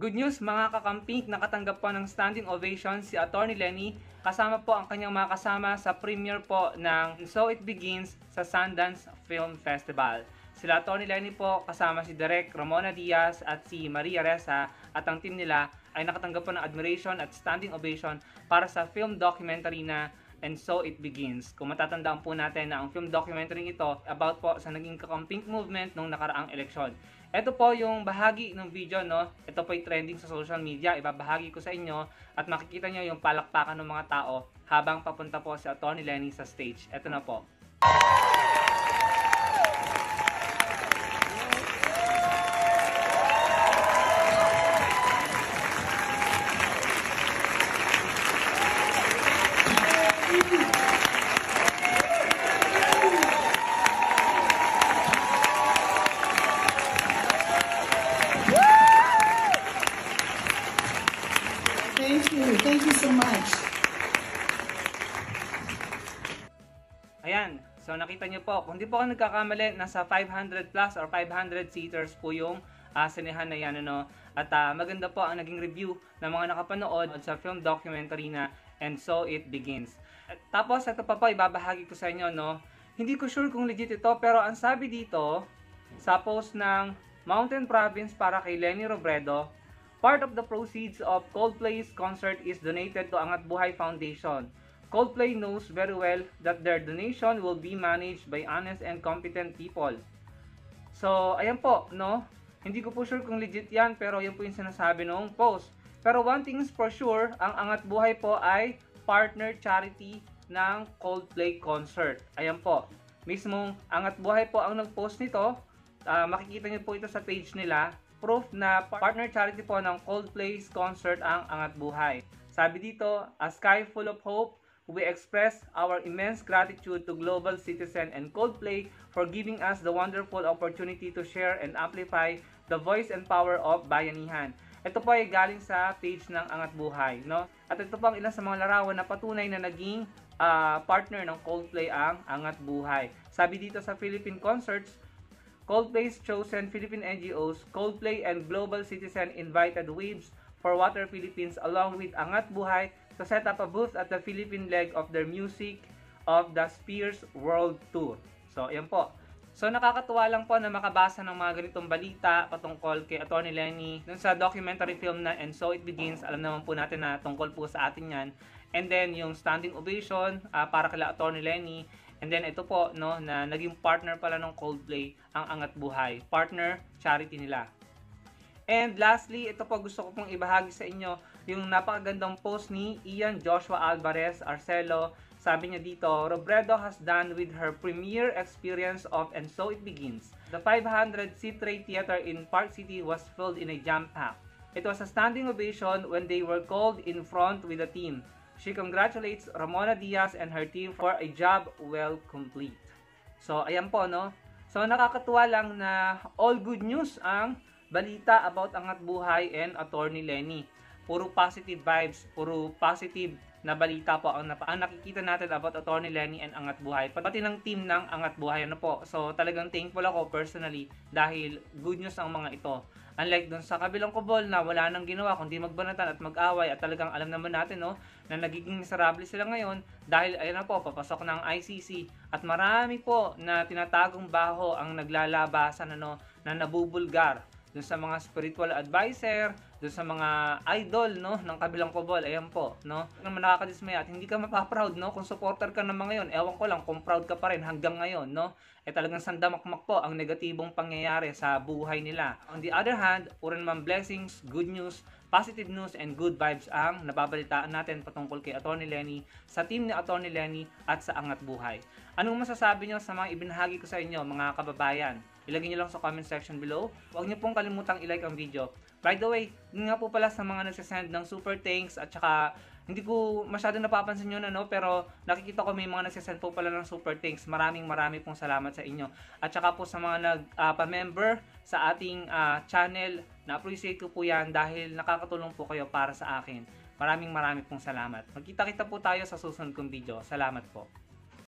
Good news mga kakamping, nakatanggap po ng standing ovation si Atty. Lenny kasama po ang kanyang mga kasama sa premiere po ng So It Begins sa Sundance Film Festival. Sila Atty. Lenny po kasama si Direk Ramona Diaz at si Maria Ressa at ang team nila ay nakatanggap po ng admiration at standing ovation para sa film documentary na And So It Begins. Kung matatandaan po natin na ang film documentary ito about po sa naging kakamping movement nung nakaraang eleksyon. Ito po yung bahagi ng video, no? Ito po yung trending sa social media. Ibabahagi ko sa inyo at makikita nyo yung palakpakan ng mga tao habang papunta po si Atty. Lenny sa stage. Ito na po. Thank you so much. Ayan, so nakita nyo po, kung di po ako nagkakamali, nasa 500 plus or 500 seaters po yung sinehan na yan, ano? At maganda po ang naging review ng mga nakapanood sa film documentary na And So It Begins. Tapos ito pa po, ibabahagi ko sa inyo, no? Hindi ko sure kung legit ito, pero ang sabi dito sa post ng Mountain Province para kay Leni Robredo, part of the proceeds of Coldplay's concert is donated to Angat Buhay Foundation. Coldplay knows very well that their donation will be managed by honest and competent people. So, ayan po, no? Hindi ko po sure kung legit yan, pero yan po yung sinasabi noong post. Pero one thing is for sure, ang Angat Buhay po ay partner charity ng Coldplay concert. Ayan po. Mismong Angat Buhay po ang nag-post nito. Makikita niyo po ito sa page nila. Proof na partner charity po ng Coldplay's concert ang Angat Buhay. Sabi dito, a sky full of hope, we express our immense gratitude to Global Citizen and Coldplay for giving us the wonderful opportunity to share and amplify the voice and power of Bayanihan. Ito po ay galing sa page ng Angat Buhay, no? At ito po ang ilan sa mga larawan na patunay na naging partner ng Coldplay ang Angat Buhay. Sabi dito sa Philippine Concerts, Coldplay's chosen Philippine NGOs, Coldplay and Global Citizen invited Waves for Water Philippines along with Angat Buhay to set up a booth at the Philippine leg of their Music of the Spheres World Tour. So, ayan po. So, nakakatuwa lang po na makabasa ng mga ganitong balita patungkol kay Atty. Lenny. Dun sa documentary film na And So It Begins, alam naman po natin na tungkol po sa atin yan. And then, yung standing ovation para kay Atty. Lenny. And then ito po, no, na naging partner pala ng Coldplay ang Angat Buhay. Partner charity nila. And lastly, ito po gusto ko pong ibahagi sa inyo yung napakagandang post ni Ian Joshua Alvarez Arcelo. Sabi niya dito, Robredo has done with her premiere experience of And So It Begins. The 500-seat Ray Theater in Park City was filled in a jam-pack. It was a standing ovation when they were called in front with the team. She congratulates Ramona Diaz and her team for a job well complete. So, ayan po, no? So, nakakatuwa lang na all good news ang balita about Angat Buhay and Atty. Lenny. Puro positive vibes, puro positive na balita po ang nakikita natin about Atty. Lenny and Angat Buhay. Pati ng team ng Angat Buhay, ano po. So, talagang thankful ako personally dahil good news ang mga ito. Unlike dun sa kabilang kubol na wala nang ginawa kundi magbanatan at mag-away at talagang alam naman natin, no, na nagiging miserable sila ngayon dahil ayun na po, papasok ng ICC at marami po na tinatagong baho ang naglalabasan, ano, na nabubulgar dun sa mga spiritual advisor, dun sa mga idol, no, ng kabilang kubol. Ayan po, no, naman nakakadismaya at hindi ka mapaproud, no, kung supporter ka naman ngayon. Ewan ko lang kung proud ka pa rin hanggang ngayon, no, talagang sandamakmak po ang negatibong pangyayari sa buhay nila. On the other hand, puro naman blessings, good news, positive news, and good vibes ang nababalitaan natin patungkol kay Atty. Lenny, sa team ni Atty. Lenny at sa Angat Buhay. Anong masasabi nyo sa mga ibinahagi ko sa inyo, mga kababayan? Ilagay nyo lang sa comment section below. Huwag nyo pong kalimutang i-like ang video. By the way, yun nga po pala sa mga nagsasend ng super thanks at saka hindi ko masyadong napapansin yun, no, pero nakikita ko may mga nagsasend po pala ng super thanks. Marami pong salamat sa inyo. At saka po sa mga nagpa-member sa ating channel, na-appreciate ko po yan dahil nakakatulong po kayo para sa akin. Maraming pong salamat. Magkita-kita po tayo sa susunod kong video. Salamat po.